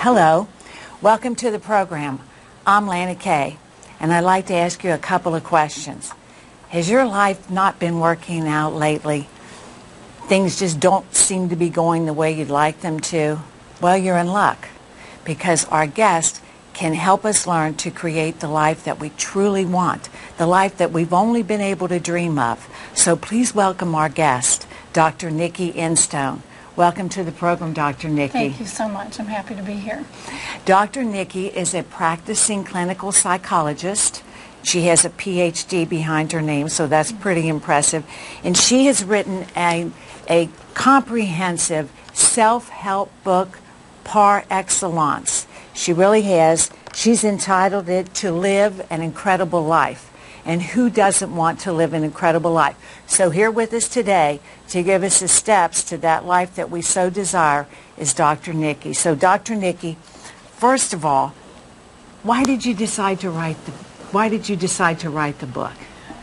Hello, welcome to the program. I'm Lana Kay, and I'd like to ask you a couple of questions. Has your life not been working out lately? Things just don't seem to be going the way you'd like them to? Well, you're in luck, because our guest can help us learn to create the life that we truly want, the life that we've only been able to dream of. So please welcome our guest, Dr. Nikki Instone. Welcome to the program, Dr. Nikki. Thank you so much. I'm happy to be here. Dr. Nikki is a practicing clinical psychologist. She has a PhD behind her name, so that's pretty impressive. And she has written a comprehensive self-help book par excellence. She really has. She's entitled it To Live an Incredible Life. And who doesn't want to live an incredible life? So here with us today to give us the steps to that life that we so desire is Dr. Nikki. So Dr. Nikki, first of all, why did you decide to write the book?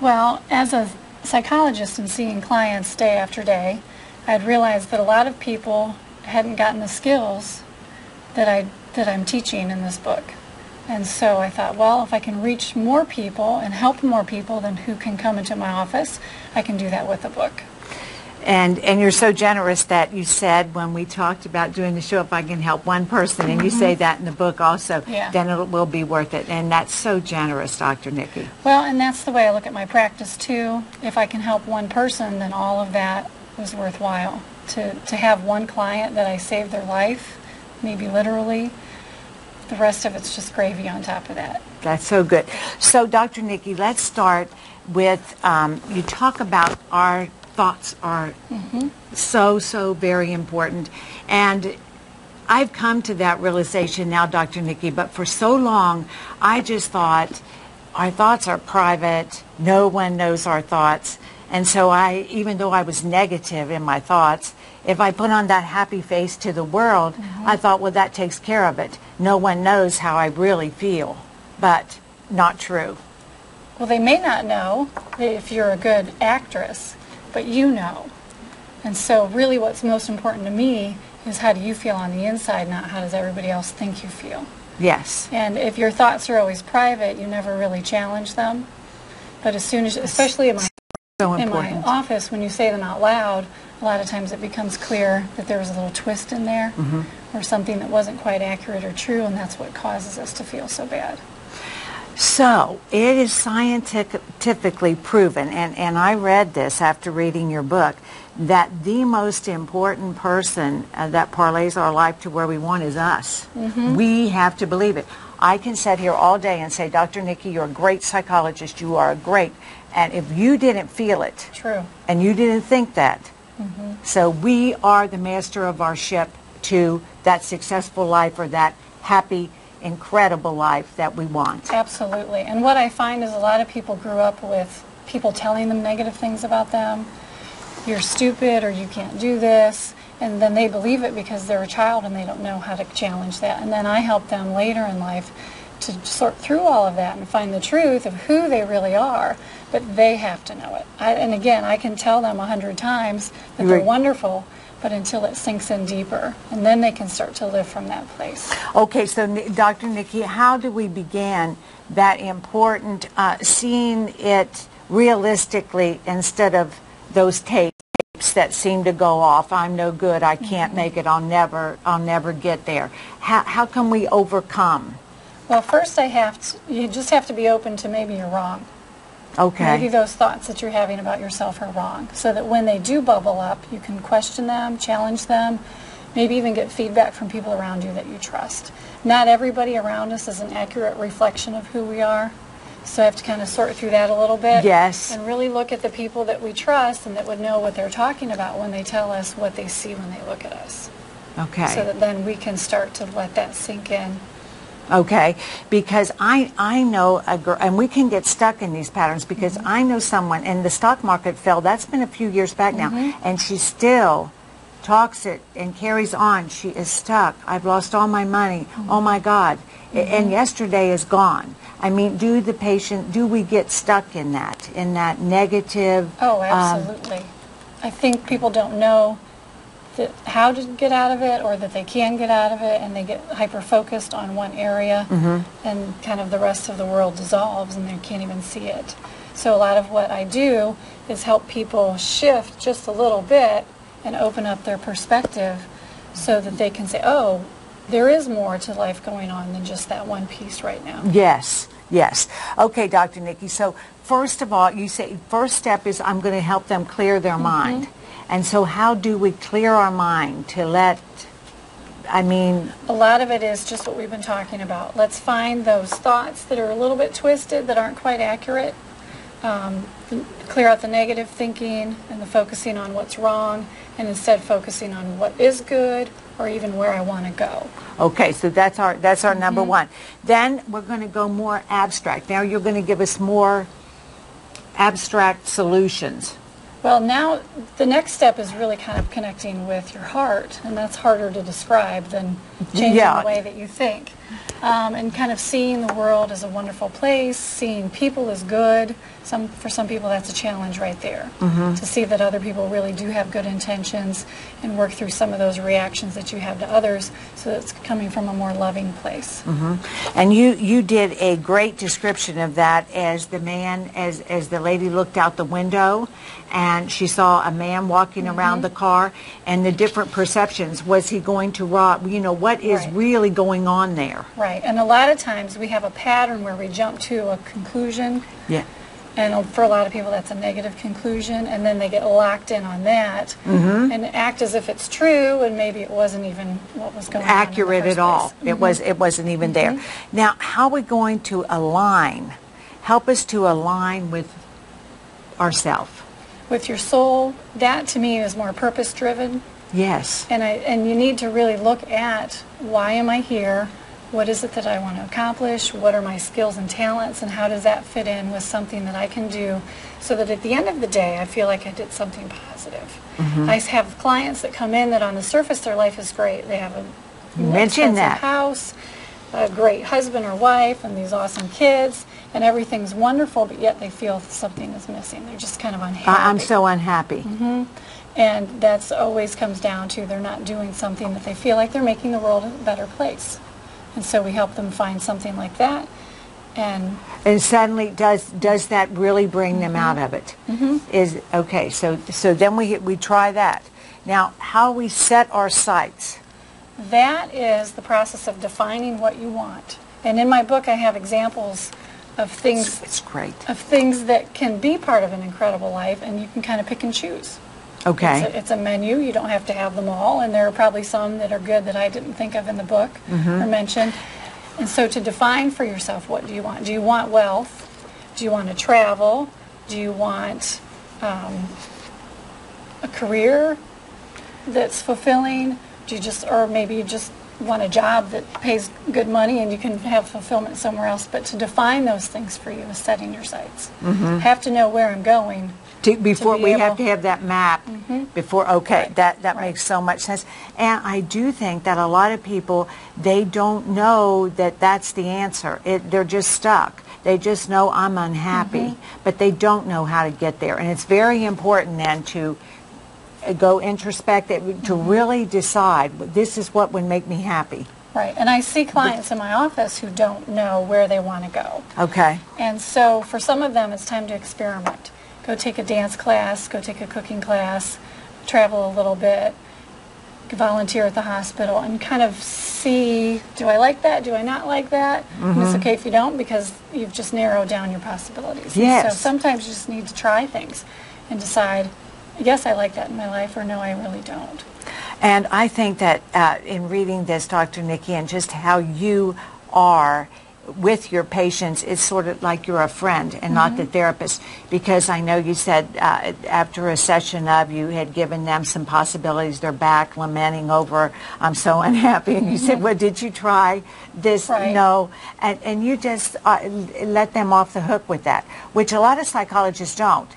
Well, as a psychologist and seeing clients day after day, I'd realized that a lot of people hadn't gotten the skills that I'm teaching in this book. And so I thought, well, if I can reach more people and help more people than who can come into my office, I can do that with a book. And you're so generous that you said when we talked about doing the show, if I can help one person, and you say that in the book also, then it will be worth it. And that's so generous, Dr. Nikki. Well, and that's the way I look at my practice too. If I can help one person, then all of that was worthwhile. To have one client that I saved their life, maybe literally, the rest of it's just gravy on top of that. That's so good. So, Dr. Nikki, let's start with, you talk about our thoughts are so very important. And I've come to that realization now, Dr. Nikki, but for so long, I just thought our thoughts are private. No one knows our thoughts. And so even though I was negative in my thoughts, if I put on that happy face to the world, I thought, well, that takes care of it. No one knows how I really feel, but not true. Well, they may not know if you're a good actress, but you know. And so really what's most important to me is how do you feel on the inside, not how does everybody else think you feel. Yes. And if your thoughts are always private, you never really challenge them. But as soon as, especially in my office, when you say them out loud, a lot of times it becomes clear that there was a little twist in there or something that wasn't quite accurate or true, and that's what causes us to feel so bad. So it is scientifically proven, and I read this after reading your book, that the most important person that parlays our life to where we want is us. We have to believe it. I can sit here all day and say, Dr. Nikki, you're a great psychologist, you are great. And if you didn't feel it, and you didn't think that, so we are the master of our ship to that successful life or that happy, incredible life that we want. Absolutely. And what I find is a lot of people grew up with people telling them negative things about them. You're stupid, or you can't do this. And then they believe it because they're a child and they don't know how to challenge that. And then I help them later in life to sort through all of that and find the truth of who they really are, but they have to know it. And again, I can tell them 100 times that they're wonderful, but until it sinks in deeper, and then they can start to live from that place. Okay, so Dr. Nikki, how do we begin that important seeing it realistically instead of those tapes that seem to go off? I'm no good, I can't make it, I'll never get there. How can we overcome? Well, first you just have to be open to maybe you're wrong. Okay. Maybe those thoughts that you're having about yourself are wrong, so that when they do bubble up, you can question them, challenge them, maybe even get feedback from people around you that you trust. Not everybody around us is an accurate reflection of who we are, so I have to kind of sort through that a little bit. Yes. And really look at the people that we trust and that would know what they're talking about when they tell us what they see when they look at us. Okay. So that then we can start to let that sink in. Okay, because I know a girl, and we can get stuck in these patterns, because I know someone, and the stock market fell, that's been a few years back now, and she still talks it and carries on. She is stuck. I've lost all my money. Oh my God. And yesterday is gone. I mean, do we get stuck in that negative? Oh, absolutely. I think people don't know how to get out of it, or that they can get out of it, and they get hyper-focused on one area, and kind of the rest of the world dissolves and they can't even see it. So a lot of what I do is help people shift just a little bit and open up their perspective so that they can say, oh, there is more to life going on than just that one piece right now. Yes, yes. Okay, Dr. Nikki, so first of all, you say first step is I'm going to help them clear their mind. And so how do we clear our mind to let, I mean... A lot of it is just what we've been talking about. Let's find those thoughts that are a little bit twisted, that aren't quite accurate. Clear out the negative thinking and the focusing on what's wrong, and instead focusing on what is good or even where I want to go. Okay, so that's our number one. Then we're going to go more abstract. Now you're going to give us more abstract solutions. Well, now the next step is really kind of connecting with your heart, and that's harder to describe than changing the way that you think. And kind of seeing the world as a wonderful place, seeing people as good. For some people that's a challenge right there, to see that other people really do have good intentions and work through some of those reactions that you have to others, so that it's coming from a more loving place. And you did a great description of that as the man, as the lady looked out the window and she saw a man walking around the car, and the different perceptions. Was he going to rob? You know, what is really going on there? Right, and a lot of times we have a pattern where we jump to a conclusion. Yeah. And for a lot of people, that's a negative conclusion, and then they get locked in on that and act as if it's true, and maybe it wasn't even what was going on accurate in the first at all. place. It wasn't even there. Now, how are we going to align? Help us to align with ourselves. With your soul, that to me is more purpose-driven. Yes. And you need to really look at, why am I here? What is it that I want to accomplish? What are my skills and talents, and how does that fit in with something that I can do, so that at the end of the day I feel like I did something positive. I have clients that come in that on the surface their life is great. They have a expensive house, a great husband or wife, and these awesome kids, and everything's wonderful, but yet they feel something is missing. They're just kind of unhappy. I'm so unhappy. And that's always comes down to they're not doing something that they feel like they're making the world a better place. And so we help them find something like that. And suddenly, does that really bring them out of it? Is okay. So then we try that. Now, how we set our sights. That is the process of defining what you want. And in my book, I have examples of things. It's great. Of things that can be part of an incredible life, and you can kind of pick and choose. Okay. It's a menu. You don't have to have them all, and there are probably some that are good that I didn't think of in the book or mentioned. And so to define for yourself, what do you want? Do you want wealth? Do you want to travel? Do you want a career that's fulfilling? Do you or maybe you just want a job that pays good money and you can have fulfillment somewhere else? But to define those things for you is setting your sights. Have to know where I'm going. Before we have to have that map before, that makes so much sense. And I do think that a lot of people, they don't know that that's the answer. They're just stuck. They just know I'm unhappy, but they don't know how to get there. And it's very important then to go introspective, to really decide, this is what would make me happy. Right, and I see clients in my office who don't know where they want to go. Okay. And so for some of them, it's time to experiment. Go take a dance class, go take a cooking class, travel a little bit, volunteer at the hospital, and kind of see, do I like that, do I not like that? And it's okay if you don't, because you've just narrowed down your possibilities. Yes. So sometimes you just need to try things and decide, yes, I like that in my life, or no, I really don't. And I think that in reading this, Dr. Nikki, and just how you are with your patients, it's sort of like you're a friend and not the therapist, because I know you said after a session you had given them some possibilities, they're back lamenting over, I'm so unhappy, and you said, well, did you try this? Right. No. And you just let them off the hook with that, which a lot of psychologists don't.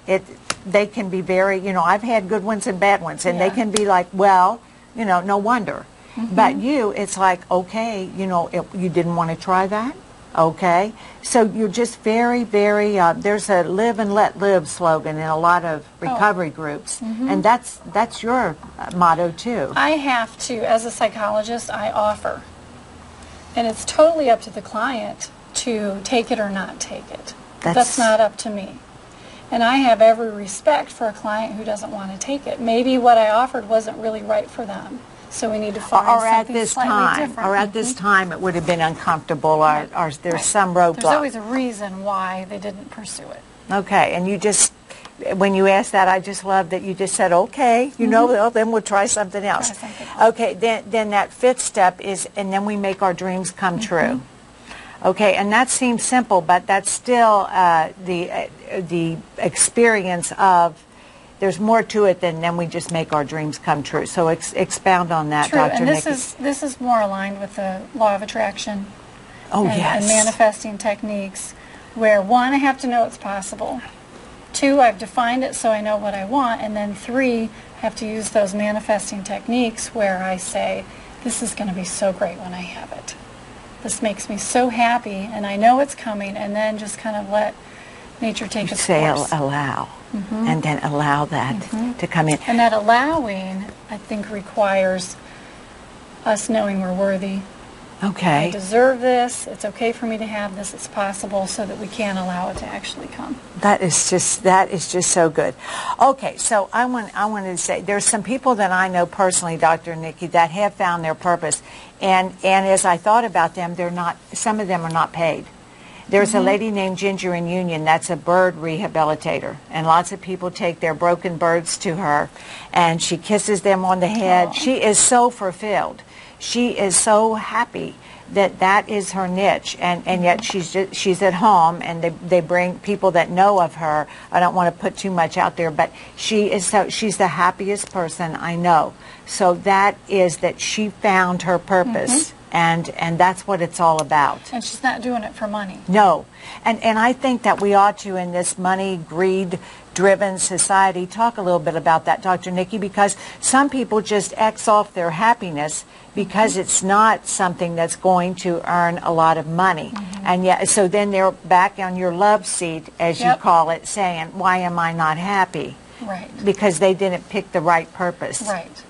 They can be very, I've had good ones and bad ones, and they can be like, well, no wonder. But it's like, okay, you didn't want to try that? Okay, so you're just very, very, there's a live and let live slogan in a lot of recovery groups, and that's your motto too. I have to, as a psychologist, I offer. And it's totally up to the client to take it or not take it. That's not up to me. And I have every respect for a client who doesn't want to take it. Maybe what I offered wasn't really right for them. So we need to find something slightly different. Or at this time it would have been uncomfortable, or there's some roadblock. There's always a reason why they didn't pursue it. Okay, and you just, when you asked that, I just love that you just said, okay, you know, well, then we'll try something else. Try something else. Okay, then that fifth step is, and then we make our dreams come true. Okay, and that seems simple, but that's still the experience of, there's more to it than then we just make our dreams come true. So expound on that, Dr. Nikki. And this is more aligned with the law of attraction. Yes. And manifesting techniques, where 1, I have to know it's possible. 2, I've defined it so I know what I want. And then 3, I have to use those manifesting techniques where I say, this is going to be so great when I have it. This makes me so happy, and I know it's coming, and then just kind of let nature take its course. Say allow, and then allow that to come in. And that allowing, I think, requires us knowing we're worthy. Okay. I deserve this. It's okay for me to have this. It's possible, so that we can allow it to actually come. That is just so good. Okay, so I wanted to say there's some people that I know personally, Dr. Nikki, that have found their purpose, and as I thought about them, some of them are not paid. There's a lady named Ginger in Union that's a bird rehabilitator, and lots of people take their broken birds to her, and she kisses them on the head. Aww. She is so fulfilled. She is so happy that is her niche, and yet she's at home, and they bring people that know of her. I don't want to put too much out there, but she's the happiest person I know. So that is that she found her purpose. And that's what it's all about. And she's not doing it for money. No. And I think that we ought to, in this money, greed-driven society, talk a little bit about that, Dr. Nikki, because some people just X off their happiness because it's not something that's going to earn a lot of money. And yet, so then they're back on your love seat, as you call it, saying, why am I not happy? Right. Because they didn't pick the right purpose. Right.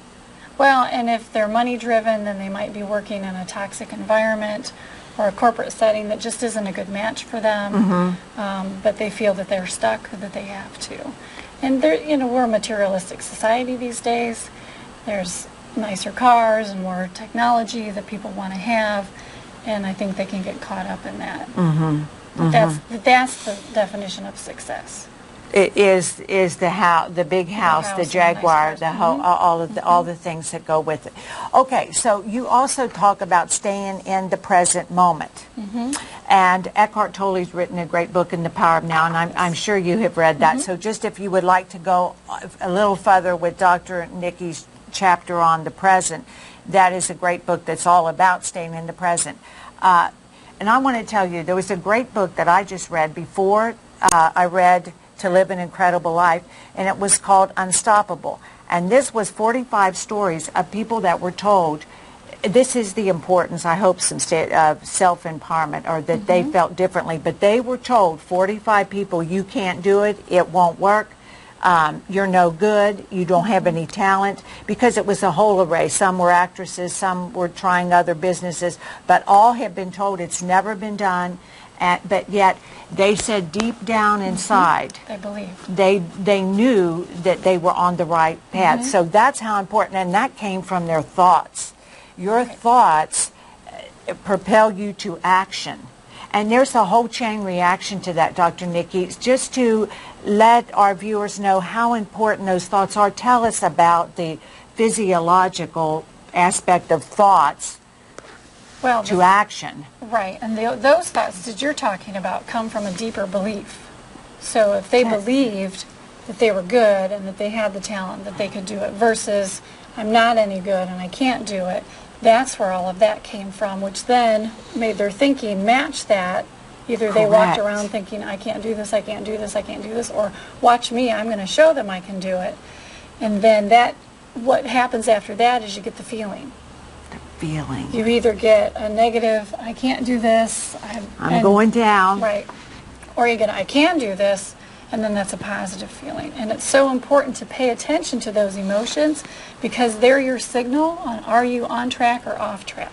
Well, and if they're money driven, then they might be working in a toxic environment or a corporate setting that just isn't a good match for them, but they feel that they're stuck or that they have to. And we're a materialistic society these days. There's nicer cars and more technology that people want to have, and I think they can get caught up in that. That's the definition of success. It is the big house, the Jaguar, the all the things that go with it. Okay, so you also talk about staying in the present moment. And Eckhart Tolle's written a great book in The Power of Now, and I'm sure you have read that. So just if you would like to go a little further with Dr. Nikki's chapter on the present, that is a great book that's all about staying in the present. And I want to tell you, there was a great book that I just read before I read To Live an Incredible Life, and it was called Unstoppable. And this was 45 stories of people that were told, this is the importance, I hope, some self-empowerment, or that they felt differently, but they were told, 45 people, you can't do it, it won't work, you're no good, you don't have any talent, because it was a whole array. Some were actresses, some were trying other businesses, but all have been told it's never been done. But yet they said deep down inside, they believed. They knew that they were on the right path. So that's how important, and that came from their thoughts. Your thoughts propel you to action. And there's a whole chain reaction to that, Dr. Nikki. Just to let our viewers know how important those thoughts are, tell us about the physiological aspect of thoughts to action. Right, and those thoughts that you're talking about come from a deeper belief. So if they believed that they were good and that they had the talent, that they could do it, versus I'm not any good and I can't do it, that's where all of that came from, which then made their thinking match that. Either they walked around thinking, I can't do this, I can't do this, I can't do this, or watch me, I'm going to show them I can do it. And then what happens after that is you get the feeling. feeling. You either get a negative, I can't do this. I'm going down. Right. Or you get, I can do this, and then that's a positive feeling. And it's so important to pay attention to those emotions because they're your signal on are you on track or off track.